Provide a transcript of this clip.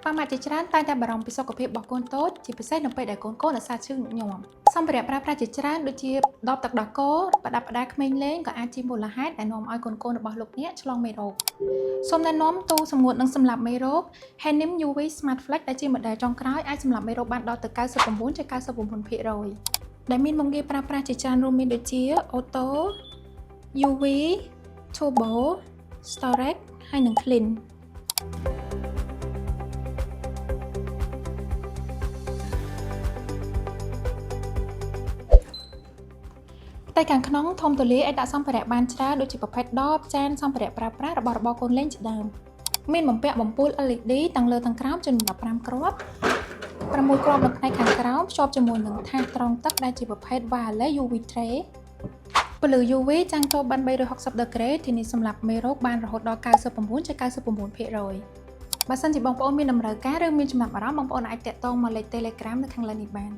ប៉ាម៉ាក់ជាច្រើនតែងតែបារម្ភពីសុខភាពរបស់កូនតូចជាពិសេសនៅពេលដែលកូនៗនៅសាឈឺញឹកញាប់សម្ភារៈប្រើប្រាស់ជាច្រើនដូចជាដបទឹកដោះគោប្រដាប់ផ្ដាក្មេងលេងក៏អាចជាមូលហេតុដែលនាំឲ្យកូនៗរបស់លោកអ្នកឆ្លងមេរោគសូមណែនាំទូសម្ងួតនិងសម្លាប់មេរោគ Henim UV Smart Flex ដែលជាម៉ូដែលចុងក្រោយអាចសម្លាប់មេរោគបានដល់ទៅ 99% ដែលមានមុខងារប្រើប្រាស់ជាច្រើនរួមមានដូចជា Auto UV Turbo Storage ហើយនិង Cleanតែខាងក្នុងធំទូលាយអាចដាក់សម្ភារៈបានច្រើនដូចជាប្រភេទដបចានសម្ភារៈប្រើប្រាស់របស់របរកូនលេងជាដើមមានបំពាក់បំពូល LED ទាំងលើទាំងក្រោមចំនួន15គ្រាប់6គ្រាប់នៅផ្នែកខាងក្រោមភ្ជាប់ជាមួយនឹងថាសត្រងទឹកដែលជាប្រភេទ Wireless UV Tray ពន្លឺ UV ចាំងចូលបាន360ដឺក្រេធានាសម្រាប់មេរោគបានរហូតដល់ 99% បើសិនជាបងប្អូនមានតម្រូវការឬមានចំណាប់អារម្មណ៍បងប្អូនអាចតាក់ទងមកលេខ Telegram នៅខាងលើនេះបាន